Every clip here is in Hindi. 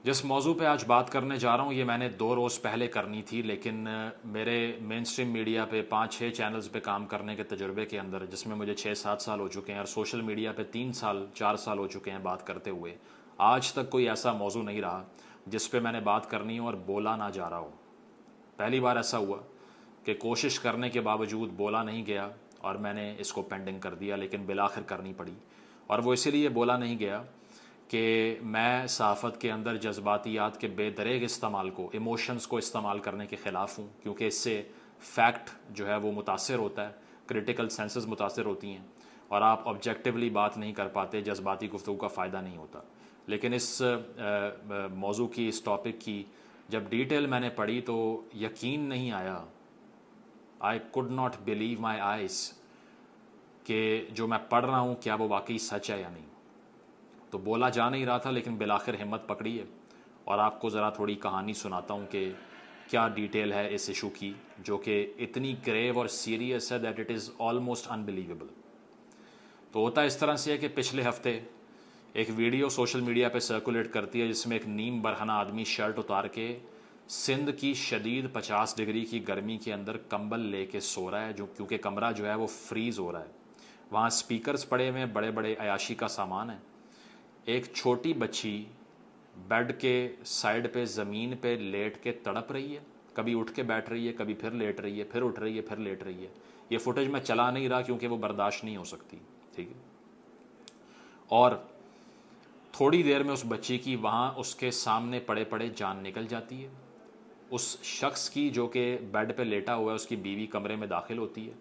जिस मौजू पे आज बात करने जा रहा हूँ ये मैंने 2 रोज़ पहले करनी थी, लेकिन मेरे मेन स्ट्रीम मीडिया पे 5-6 चैनल्स पे काम करने के तजुर्बे के अंदर, जिसमें मुझे 6-7 साल हो चुके हैं और सोशल मीडिया पे 3 साल 4 साल हो चुके हैं बात करते हुए, आज तक कोई ऐसा मौजू नहीं रहा जिस पे मैंने बात करनी हो और बोला ना जा रहा हो। पहली बार ऐसा हुआ कि कोशिश करने के बावजूद बोला नहीं गया और मैंने इसको पेंडिंग कर दिया, लेकिन बिलाखिर करनी पड़ी। और वो इसीलिए बोला नहीं गया कि मैं सहाफ़त के अंदर जज्बातियात के बेदरेग इस्तेमाल को, इमोशंस को इस्तेमाल करने के ख़िलाफ़ हूँ, क्योंकि इससे फ़ैक्ट जो है वो मुतासर होता है, क्रिटिकल सेंसेस मुतासर होती हैं और आप ऑब्जेक्टिवली बात नहीं कर पाते, जज्बाती गुफ्तगू का फ़ायदा नहीं होता। लेकिन इस मौजू की, इस टॉपिक की जब डिटेल मैंने पढ़ी तो यकीन नहीं आया, I could not believe my eyes कि जो मैं पढ़ रहा हूँ क्या वो वाकई सच है या नहीं। तो बोला जा नहीं रहा था, लेकिन बिलाखिर हिम्मत पकड़ी है और आपको ज़रा थोड़ी कहानी सुनाता हूँ कि क्या डिटेल है इस इशू की, जो कि इतनी ग्रेव और सीरियस है that it is almost unbelievable. तो होता इस तरह से है कि पिछले हफ्ते एक वीडियो सोशल मीडिया पे सर्कुलेट करती है जिसमें एक नीम बरहना आदमी शर्ट उतार के सिंध की शदीद 50 डिग्री की गर्मी के अंदर कंबल लेके सो रहा है, जो क्योंकि कमरा जो है वो फ्रीज़ हो रहा है। वहाँ स्पीकर्स पड़े हुए हैं, बड़े बड़े अयाशी का सामान है। एक छोटी बच्ची बेड के साइड पे ज़मीन पे लेट के तड़प रही है, कभी उठ के बैठ रही है, कभी फिर लेट रही है, फिर उठ रही है, फिर लेट रही है। ये फुटेज मैं चला नहीं रहा क्योंकि वो बर्दाश्त नहीं हो सकती, ठीक है। और थोड़ी देर में उस बच्ची की वहाँ उसके सामने पड़े पड़े जान निकल जाती है। उस शख्स की जो कि बेड पे लेटा हुआ है, उसकी बीवी कमरे में दाखिल होती है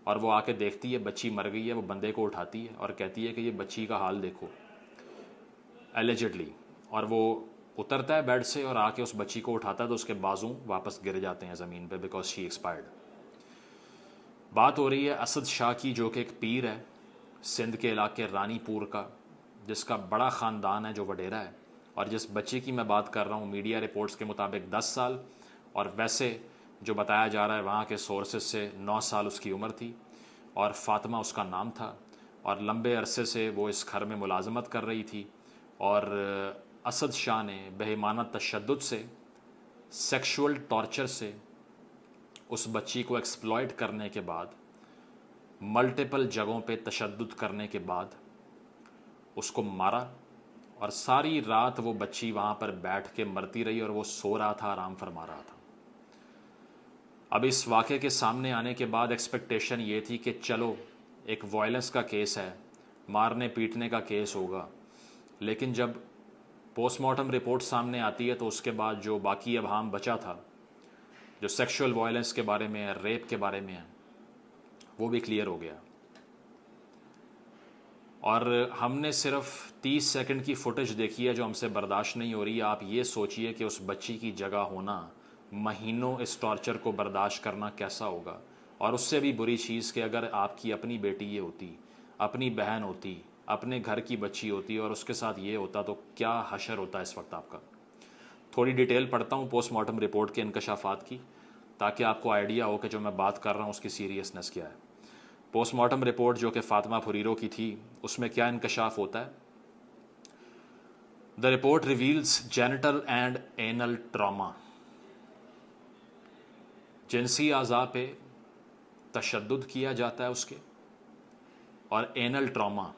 और वो आके देखती है बच्ची मर गई है। वो बंदे को उठाती है और कहती है कि ये बच्ची का हाल देखो, एलिजिडली। और वो उतरता है बेड से और आके उस बच्ची को उठाता है तो उसके बाजू वापस गिर जाते हैं ज़मीन पे, बिकॉज शी एक्सपायर्ड। बात हो रही है असद शाह की, जो कि एक पीर है सिंध के इलाके रानीपुर का, जिसका बड़ा ख़ानदान है जो वडेरा है। और जिस बच्चे की मैं बात कर रहा हूँ, मीडिया रिपोर्ट्स के मुताबिक 10 साल, और वैसे जो बताया जा रहा है वहाँ के सोर्सेज से 9 साल उसकी उम्र थी और फ़ातिमा उसका नाम था। और लंबे अरसे से वो इस घर में मुलाजमत कर रही थी और असद शाह ने बेईमाना तशद्दुद से, सेक्सुअल टॉर्चर से उस बच्ची को एक्सप्लॉइट करने के बाद, मल्टीपल जगहों पे तशद्दुद करने के बाद उसको मारा। और सारी रात वो बच्ची वहाँ पर बैठ के मरती रही और वो सो रहा था, आराम फरमा रहा था। अब इस वाक़े के सामने आने के बाद एक्सपेक्टेशन ये थी कि चलो एक वायलेंस का केस है, मारने पीटने का केस होगा। लेकिन जब पोस्टमार्टम रिपोर्ट सामने आती है तो उसके बाद जो बाकी अभाम बचा था, जो सेक्सुअल वायलेंस के बारे में है, रेप के बारे में है, वो भी क्लियर हो गया। और हमने सिर्फ 30 सेकंड की फुटेज देखी है जो हमसे बर्दाश्त नहीं हो रही। आप ये सोचिए कि उस बच्ची की जगह होना, महीनों इस टॉर्चर को बर्दाश्त करना कैसा होगा। और उससे भी बुरी चीज़ कि अगर आपकी अपनी बेटी ये होती, अपनी बहन होती, अपने घर की बच्ची होती और उसके साथ ये होता तो क्या हशर होता इस वक्त आपका। थोड़ी डिटेल पढ़ता हूँ पोस्टमार्टम रिपोर्ट के इंकशाफात की, ताकि आपको आइडिया हो कि जो मैं बात कर रहा हूँ उसकी सीरियसनेस क्या है। पोस्टमार्टम रिपोर्ट जो कि फ़ातिमा फुरीरो की थी, उसमें क्या इंकशाफ होता है। The report reveals genital and anal trauma, जिनसी अज़ा पे तशद्दुद किया जाता है उसके, और एनल ट्रॉमा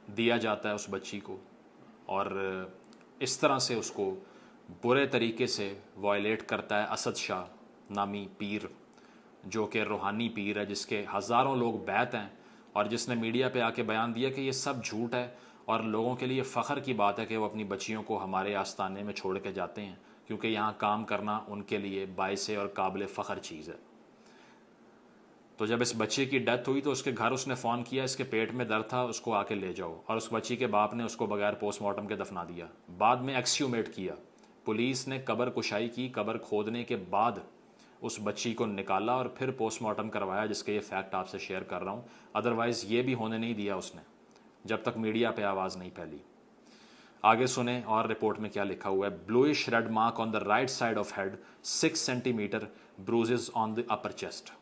दिया जाता है उस बच्ची को। और इस तरह से उसको बुरे तरीके से वायलेट करता है असद शाह नामी पीर, जो कि रूहानी पीर है, जिसके हज़ारों लोग बैत हैं और जिसने मीडिया पे आके बयान दिया कि ये सब झूठ है और लोगों के लिए फ़ख्र की बात है कि वो अपनी बच्चियों को हमारे आस्ताने में छोड़ के जाते हैं, क्योंकि यहाँ काम करना उनके लिए बाइसे और काबिल फ़ख्र चीज़ है। तो जब इस बच्चे की डेथ हुई तो उसके घर उसने फ़ोन किया, इसके पेट में दर्द था, उसको आके ले जाओ। और उस बच्ची के बाप ने उसको बगैर पोस्टमार्टम के दफना दिया। बाद में एक्सह्यूमेट किया, पुलिस ने कब्र कुशाई की, कब्र खोदने के बाद उस बच्ची को निकाला और फिर पोस्टमार्टम करवाया, जिसके ये फैक्ट आपसे शेयर कर रहा हूँ। अदरवाइज़ ये भी होने नहीं दिया उसने, जब तक मीडिया पे आवाज़ नहीं फैली। आगे सुने और रिपोर्ट में क्या लिखा हुआ है। Bluish red mark on the right side of head, 6 centimetre bruises on the upper chest.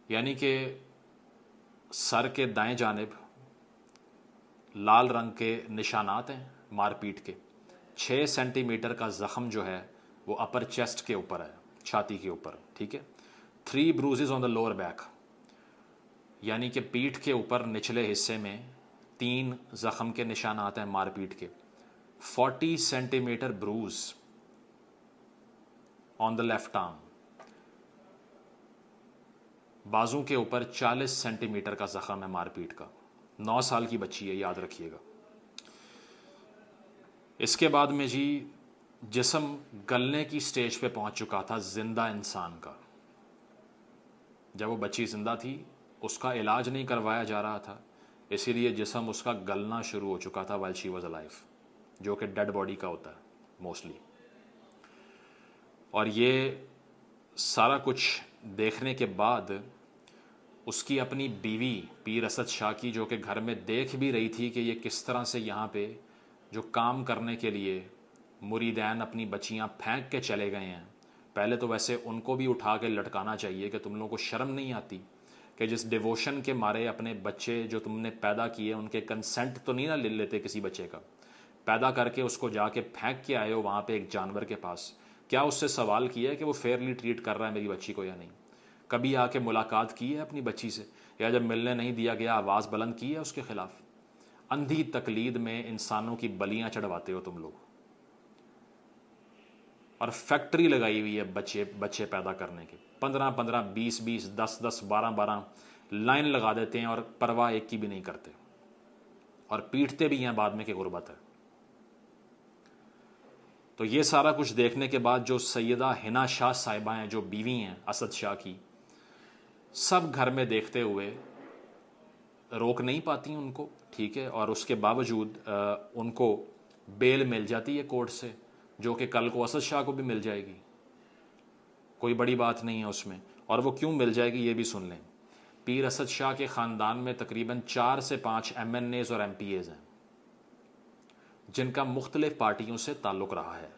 यानी कि सर के दाएं जानिब लाल रंग के निशानात हैं मारपीट के। 6 सेंटीमीटर का ज़ख़म जो है वो अपर चेस्ट के ऊपर है, छाती के ऊपर, ठीक है। 3 bruises on the lower back, यानी कि पीठ के ऊपर निचले हिस्से में 3 ज़ख़म के निशानात हैं मारपीट के। 40 centimetre bruise on the left arm, बाजू के ऊपर 40 सेंटीमीटर का ज़ख़म है मारपीट का। 9 साल की बच्ची है, याद रखिएगा। इसके बाद में जी जिस्म गलने की स्टेज पे पहुंच चुका था जिंदा इंसान का। जब वो बच्ची जिंदा थी उसका इलाज नहीं करवाया जा रहा था, इसीलिए जिस्म उसका गलना शुरू हो चुका था वाइल शी वाज अलाइव, जो कि डेड बॉडी का होता है मोस्टली। और ये सारा कुछ देखने के बाद उसकी अपनी बीवी पीर असद शाह की, जो कि घर में देख भी रही थी कि ये किस तरह से यहाँ पे जो काम करने के लिए मुरीदैन अपनी बच्चियाँ फेंक के चले गए हैं। पहले तो वैसे उनको भी उठा के लटकाना चाहिए कि तुम लोगों को शर्म नहीं आती कि जिस डिवोशन के मारे अपने बच्चे जो तुमने पैदा किए उनके कंसेंट तो नहीं ना ले लेते किसी बच्चे का, पैदा करके उसको जाके फेंक के आए हो वहाँ पे एक जानवर के पास। क्या उससे सवाल किया है कि वो फेयरली ट्रीट कर रहा है मेरी बच्ची को या नहीं? कभी आके मुलाकात की है अपनी बच्ची से, या जब मिलने नहीं दिया गया आवाज़ बुलंद की है उसके ख़िलाफ़? अंधी तकलीद में इंसानों की बलियां चढ़वाते हो तुम लोग, और फैक्ट्री लगाई हुई है बच्चे बच्चे पैदा करने के। 15-15, 20-20, 10-10, 12-12 लाइन लगा देते हैं और परवाह एक की भी नहीं करते, और पीटते भी हैं बाद में कि गुर्बत है। तो ये सारा कुछ देखने के बाद जो सैयदा हिना शाह साहिबा हैं, जो बीवी हैं असद शाह की, सब घर में देखते हुए रोक नहीं पाती उनको, ठीक है। और उसके बावजूद उनको बेल मिल जाती है कोर्ट से, जो कि कल को असद शाह को भी मिल जाएगी। कोई बड़ी बात नहीं है उसमें। और वो क्यों मिल जाएगी ये भी सुन लें। पीर असद शाह के ख़ानदान में तकरीबन 4 से 5 MNAs और MPAs हैं जिनका मुख्तलिफ पार्टियों से ताल्लुक़ रहा है।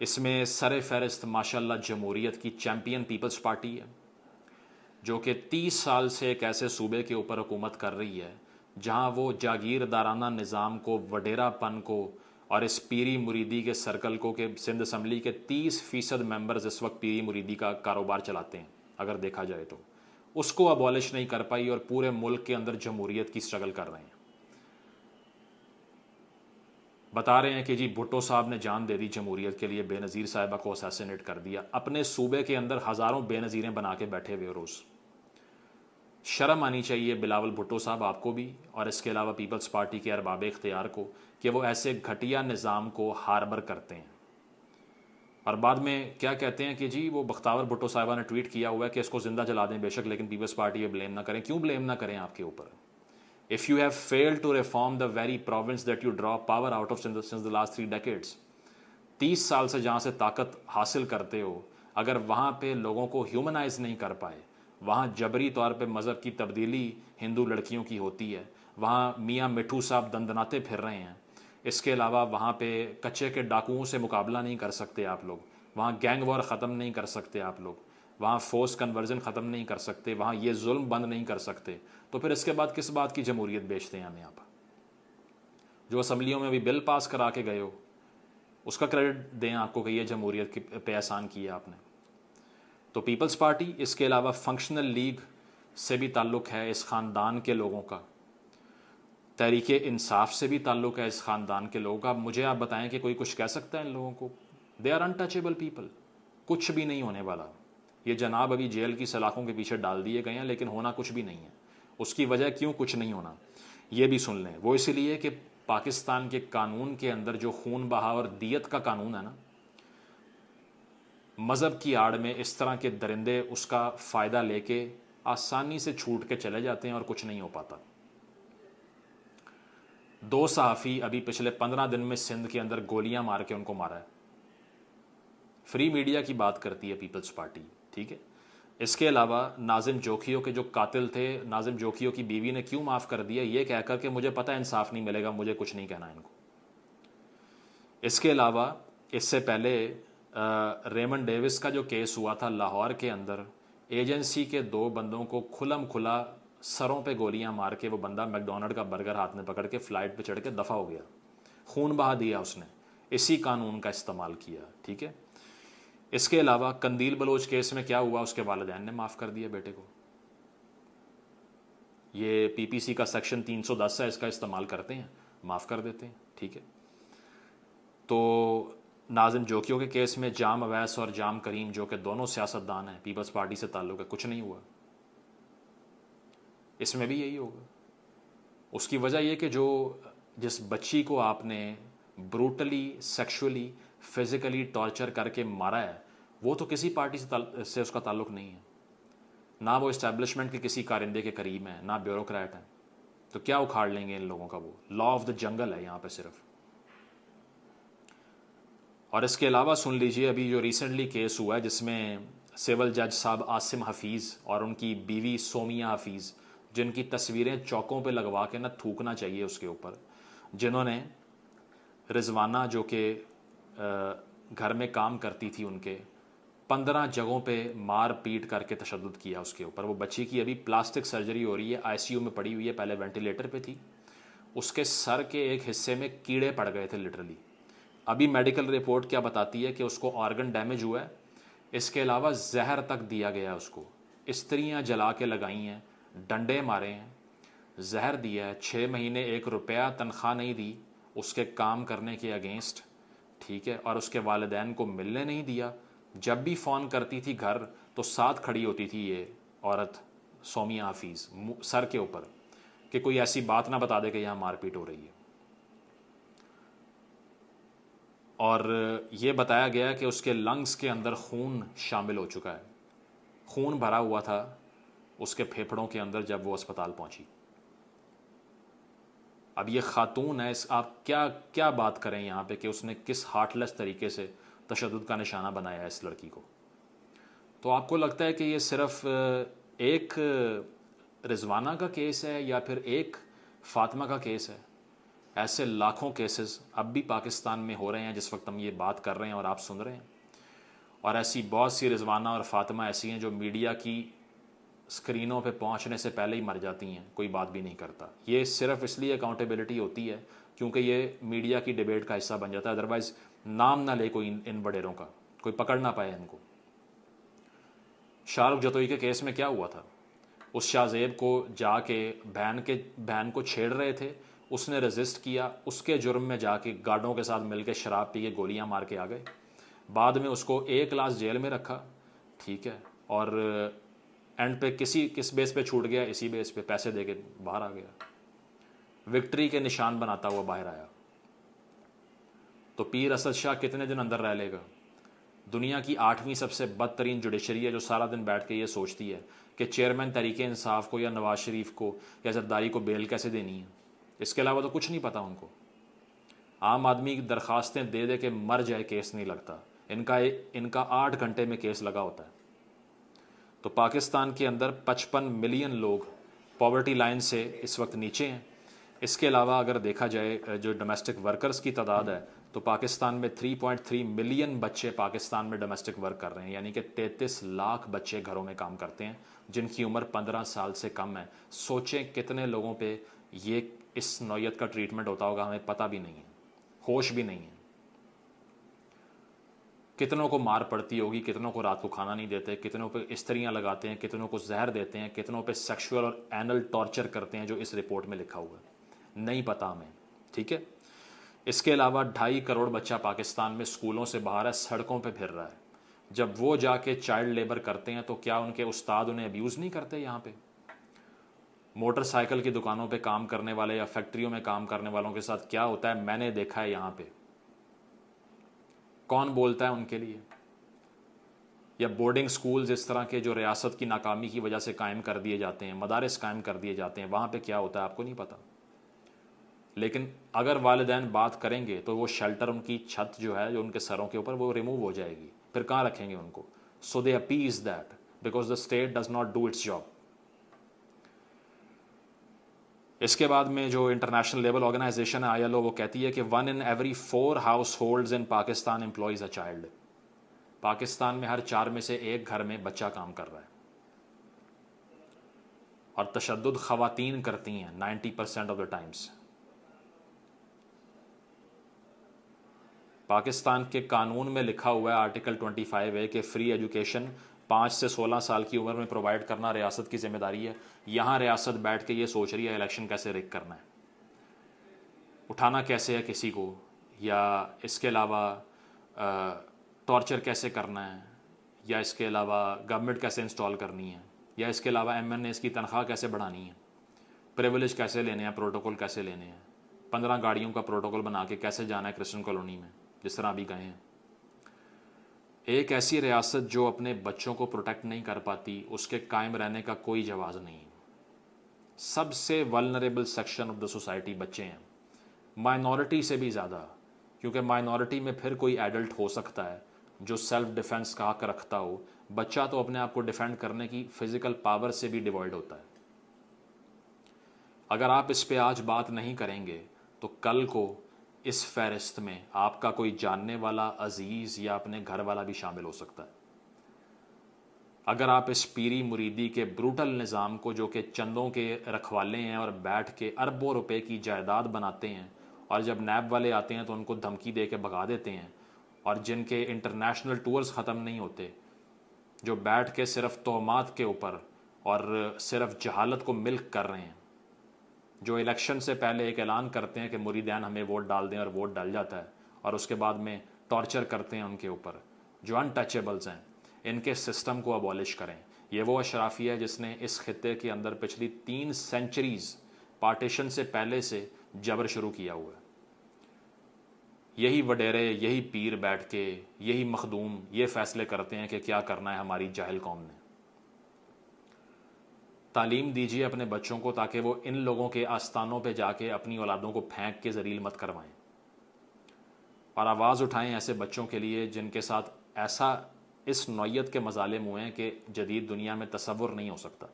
इसमें सर फहरिस्त माशाल्लाह जमहूरियत की चैम्पियन पीपल्स पार्टी है, जो कि 30 साल से एक ऐसे सूबे के ऊपर हुकूमत कर रही है जहां वो जागीरदाराना निज़ाम को, वडेरापन को और इस पीरी मुरीदी के सर्कल को, कि सिंध असम्बली के 30% मेंबर्स इस वक्त पीरी मुरीदी का कारोबार चलाते हैं अगर देखा जाए तो, उसको अबॉलिश नहीं कर पाई और पूरे मुल्क के अंदर जमहूरियत की स्ट्रगल कर रहे हैं। बता रहे हैं कि जी भुट्टो साहब ने जान दे दी जमहूरियत के लिए, बेनज़ीर साहिबा को असैसिनेट कर दिया। अपने सूबे के अंदर हज़ारों बेनज़ीरें बना के बैठे हुए रोज़। शर्म आनी चाहिए बिलावल भुट्टो साहब आपको भी, और इसके अलावा पीपल्स पार्टी के अरबाब इख्तियार को, कि वो ऐसे घटिया निज़ाम को हार्बर करते हैं। और बाद में क्या कहते हैं कि जी वो बख्तावर भुट्टो साहिबा ने ट्वीट किया हुआ है कि इसको ज़िंदा जला दें बेशक, लेकिन पीपल्स पार्टी पे ब्लेम ना करें। क्यों ब्लेम ना करें आपके ऊपर? If you have failed to reform the very province that you draw power out of since the last 3 decades, 30 साल से जहाँ से ताकत हासिल करते हो, अगर वहाँ पे लोगों को ह्यूमनाइज नहीं कर पाए, वहाँ जबरी तौर पे मज़हब की तब्दीली हिंदू लड़कियों की होती है, वहाँ मियाँ मिठू साहब दंदनाते फिर रहे हैं, इसके अलावा वहाँ पे कच्चे के डाकुओं से मुकाबला नहीं कर सकते आप लोग, वहाँ गैंग वॉर ख़त्म नहीं कर सकते आप लोग, वहाँ फोर्स कन्वर्जन ख़त्म नहीं कर सकते, वहाँ ये जुल्म बंद नहीं कर सकते, तो फिर इसके बाद किस बात की जमहूरियत बेचते हैं हमें आप? जो असम्बलियों में भी बिल पास करा के गए हो उसका क्रेडिट दें आपको कि ये जमहूरियत पे एहसान किया आपने। तो पीपल्स पार्टी, इसके अलावा फंक्शनल लीग से भी ताल्लुक़ है इस ख़ानदान के लोगों का, तहरीक इंसाफ से भी ताल्लुक़ है इस ख़ानदान के लोगों का। मुझे आप बताएं कि कोई कुछ कह सकता है इन लोगों को? दे आर अनटचेबल पीपल, कुछ भी नहीं होने वाला। ये जनाब अभी जेल की सलाखों के पीछे डाल दिए गए हैं, लेकिन होना कुछ भी नहीं है। उसकी वजह क्यों कुछ नहीं होना ये भी सुन लें। वो इसलिए कि पाकिस्तान के कानून के अंदर जो खून बहा और दियत का कानून है ना, मज़हब की आड़ में इस तरह के दरिंदे उसका फ़ायदा लेके आसानी से छूट के चले जाते हैं और कुछ नहीं हो पाता। 2 सहाफ़ी अभी पिछले 15 दिन में सिंध के अंदर गोलियां मार के उनको मारा है। फ्री मीडिया की बात करती है पीपल्स पार्टी, ठीक है। इसके अलावा नाजिम जोखियो के जो कातिल थे, नाजिम जोखियो की बीवी ने क्यों माफ़ कर दिया ये कहकर के मुझे पता है इंसाफ नहीं मिलेगा, मुझे कुछ नहीं कहना इनको। इसके अलावा इससे पहले रेमन डेविस का जो केस हुआ था लाहौर के अंदर, एजेंसी के 2 बंदों को खुलम खुला सरों पे गोलियां मार के वो बंदा मैकडोनल्ड का बर्गर हाथ में पकड़ के फ़्लाइट पे चढ़ के दफ़ा हो गया। खून बहा दिया उसने, इसी कानून का इस्तेमाल किया। ठीक है। इसके अलावा कंदील बलोच केस में क्या हुआ, उसके वालिदैन ने माफ़ कर दिया बेटे को। ये पीपीसी का सेक्शन 310 है, इसका इस्तेमाल करते हैं, माफ़ कर देते हैं। ठीक है। तो नाज़िम जोकियों के केस में जाम अवैस और जाम करीम, जो कि दोनों सियासतदान हैं, पीपल्स पार्टी से ताल्लुक़ है, कुछ नहीं हुआ। इसमें भी यही होगा। उसकी वजह यह कि जो जिस बच्ची को आपने ब्रूटली सेक्सुअली फिज़िकली टॉर्चर करके मारा है, वो तो किसी पार्टी से उसका ताल्लुक़ नहीं है। ना वो इस्टेब्लिशमेंट के किसी कारिंदे के करीब है, ना ब्यूरोक्रेट है। तो क्या उखाड़ लेंगे इन लोगों का? वो लॉ ऑफ द जंगल है यहाँ पे सिर्फ। और इसके अलावा सुन लीजिए, अभी जो रिसेंटली केस हुआ है जिसमें सिविल जज साहब आसिम हफीज़ और उनकी बीवी सोमिया हफीज़, जिनकी तस्वीरें चौकों पे लगवा के ना थूकना चाहिए उसके ऊपर, जिन्होंने रिजवाना जो कि घर में काम करती थी उनके 15 जगहों पे मार पीट करके तशद्दुद किया उसके ऊपर। वो बच्ची की अभी प्लास्टिक सर्जरी हो रही है, आईसीयू में पड़ी हुई है, पहले वेंटिलेटर पे थी। उसके सर के एक हिस्से में कीड़े पड़ गए थे लिटरली। अभी मेडिकल रिपोर्ट क्या बताती है कि उसको ऑर्गन डैमेज हुआ है। इसके अलावा जहर तक दिया गया उसको, स्त्रियां जला के लगाई हैं, डंडे मारे हैं, जहर दिया है, 6 महीने 1 रुपया तनख्वाह नहीं दी उसके काम करने के अगेंस्ट। ठीक है। और उसके वालिदैन को मिलने नहीं दिया। जब भी फ़ोन करती थी घर, तो साथ खड़ी होती थी ये औरत सोमिया हफीज़ सर के ऊपर, कि कोई ऐसी बात ना बता दे कि यहाँ मारपीट हो रही है। और ये बताया गया कि उसके लंग्स के अंदर खून शामिल हो चुका है, खून भरा हुआ था उसके फेफड़ों के अंदर जब वो अस्पताल पहुंची। अब ये खातून है, इस आप क्या क्या बात करें यहाँ पे कि उसने किस हार्टलेस तरीके से तशद्दुद का निशाना बनाया है इस लड़की को। तो आपको लगता है कि ये सिर्फ एक रिजवाना का केस है या फिर एक फ़ातिमा का केस है? ऐसे लाखों केसेस अब भी पाकिस्तान में हो रहे हैं जिस वक्त हम ये बात कर रहे हैं और आप सुन रहे हैं। और ऐसी बहुत सी रिजवाना और फ़ातिमा ऐसी हैं जो मीडिया की स्क्रीनों पे पहुंचने से पहले ही मर जाती हैं, कोई बात भी नहीं करता। ये सिर्फ इसलिए अकाउंटेबिलिटी होती है क्योंकि ये मीडिया की डिबेट का हिस्सा बन जाता है, अदरवाइज़ नाम ना ले कोई इन बडेरों का, कोई पकड़ ना पाए इनको। शाहरुख जतोई के केस में क्या हुआ था? उस शाहजेब को जाके बहन को छेड़ रहे थे, उसने रजिस्ट किया, उसके जुर्म में जाके गार्डों के साथ मिलकर शराब पी के गोलियां मार के आ गए। बाद में उसको 1 क्लास जेल में रखा। ठीक है। और एंड पे किस बेस पे छूट गया? इसी बेस पे पैसे दे के बाहर आ गया, विक्ट्री के निशान बनाता हुआ बाहर आया। तो पीर असद शाह कितने दिन अंदर रह लेगा? दुनिया की 8वीं सबसे बदतरीन जुडिशरी है जो सारा दिन बैठ के ये सोचती है कि चेयरमैन तहरीक इंसाफ को या नवाज शरीफ को या जरदारी को बेल कैसे देनी है। इसके अलावा तो कुछ नहीं पता उनको। आम आदमी की दरख्वास्तें दे दे के मर जाए, केस नहीं लगता इनका 8 घंटे में केस लगा होता है। तो पाकिस्तान के अंदर 55 मिलियन लोग पॉवर्टी लाइन से इस वक्त नीचे हैं। इसके अलावा अगर देखा जाए जो डोमेस्टिक वर्कर्स की तादाद है, तो पाकिस्तान में 3.3 मिलियन बच्चे पाकिस्तान में डोमेस्टिक वर्क कर रहे हैं, यानी कि 33 लाख बच्चे घरों में काम करते हैं जिनकी उम्र 15 साल से कम है। सोचें कितने लोगों पे ये इस नौयत का ट्रीटमेंट होता होगा, हमें पता भी नहीं है, होश भी नहीं है। कितनों को मार पड़ती होगी, कितनों को रात को खाना नहीं देते, कितनों पे स्त्रियां लगाते हैं, कितनों को जहर देते हैं, कितनों पे सेक्सुअल और एनल टॉर्चर करते हैं, जो इस रिपोर्ट में लिखा हुआ है नहीं पता हमें। ठीक है। इसके अलावा 2.5 करोड़ बच्चा पाकिस्तान में स्कूलों से बाहर है, सड़कों पे फिर रहा है। जब वो जाके चाइल्ड लेबर करते हैं तो क्या उनके उस्ताद उन्हें अब्यूज़ नहीं करते? यहाँ पे मोटरसाइकिल की दुकानों पे काम करने वाले या फैक्ट्रियों में काम करने वालों के साथ क्या होता है, मैंने देखा है। यहाँ पे कौन बोलता है उनके लिए? या बोर्डिंग स्कूल्स इस तरह के जो रियासत की नाकामी की वजह से कायम कर दिए जाते हैं, मदारिस कायम कर दिए जाते हैं, वहाँ पे क्या होता है आपको नहीं पता। लेकिन अगर वालिदैन बात करेंगे तो वो शेल्टर, उनकी छत जो है जो उनके सरों के ऊपर, वो रिमूव हो जाएगी, फिर कहाँ रखेंगे उनको? So they appease that because the state does not do its job. इसके बाद में जो इंटरनेशनल लेवल ऑर्गेनाइजेशन है ILO, वो कहती है कि 1 in every 4 house holds in Pakistan employees a child. Pakistan में हर 4 में से 1 घर में बच्चा काम कर रहा है। और तशद्दुद ख़वातीन करती हैं 90% ऑफ द टाइम्स। पाकिस्तान के कानून में लिखा हुआ है आर्टिकल 25A कि फ्री एजुकेशन 5 से 16 साल की उम्र में प्रोवाइड करना रियासत की जिम्मेदारी है। यहाँ रियासत बैठ के ये सोच रही है इलेक्शन कैसे रिग करना है, उठाना कैसे है किसी को, या इसके अलावा टॉर्चर कैसे करना है, या इसके अलावा गवर्नमेंट कैसे इंस्टॉल करनी है, या इसके अलावा MNAs की तनख्वाह कैसे बढ़ानी है, प्रिविलेज कैसे लेने हैं, प्रोटोकॉल कैसे लेने हैं, 15 गाड़ियों का प्रोटोकॉल बना के कैसे जाना है क्रिश्चियन कॉलोनी में जिस तरह अभी गए हैं। एक ऐसी रियासत जो अपने बच्चों को प्रोटेक्ट नहीं कर पाती, उसके कायम रहने का कोई जवाज़ नहीं। सबसे vulnerable section of the society बच्चे हैं, माइनॉरिटी से भी ज़्यादा, क्योंकि माइनॉरिटी में फिर कोई एडल्ट हो सकता है जो सेल्फ डिफेंस का हक रखता हो। बच्चा तो अपने आप को डिफेंड करने की फिजिकल पावर से भी डिवॉइड होता है। अगर आप इस पे आज बात नहीं करेंगे तो कल को इस फहरिस्त में आपका कोई जानने वाला, अजीज़ या अपने घर वाला भी शामिल हो सकता है। अगर आप इस पीरी मुरीदी के ब्रूटल निज़ाम को, जो कि चंदों के रखवाले हैं और बैठ के अरबों रुपए की जायदाद बनाते हैं, और जब नैब वाले आते हैं तो उनको धमकी दे के भगा देते हैं, और जिनके इंटरनेशनल टूर्स ख़त्म नहीं होते, जो बैठ के सिर्फ तोहमात के ऊपर और सिर्फ जहालत को मिल्क कर रहे हैं, जो इलेक्शन से पहले एक ऐलान करते हैं कि मुरीदान हमें वोट डाल दें और वोट डाल जाता है, और उसके बाद में टॉर्चर करते हैं उनके ऊपर, जो अनटचेबल्स हैं। इनके सिस्टम को अबॉलिश करें। ये वो अशराफिया है जिसने इस खित्ते के अंदर पिछली 3 सेंचुरीज़ पार्टीशन से पहले से जबर शुरू किया हुआ है। यही वडेरे, यही पीर बैठ के, यही मखदूम ये फैसले करते हैं कि क्या करना है हमारी जाहिल कौम ने। तालीम दीजिए अपने बच्चों को ताकि वो इन लोगों के आस्थानों पे जाके अपनी औलादों को फेंक के ज़लील मत करवाएं, और आवाज़ उठाएं ऐसे बच्चों के लिए जिनके साथ ऐसा इस नौयत के मजालिम हुए हैं कि जदीद दुनिया में तसव्वुर नहीं हो सकता।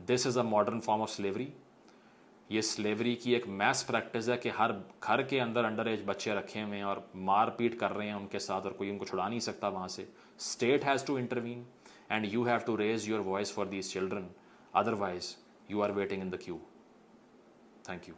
This is a modern form of slavery. ये स्लेवरी की एक मैस प्रैक्टिस है कि हर घर के अंदर अंडर एज बच्चे रखे हुए हैं और मार पीट कर रहे हैं उनके साथ, और कोई उनको छुड़ा नहीं सकता वहाँ से। State has to intervene and you have to raise your voice for these children, otherwise you are waiting in the queue. Thank you.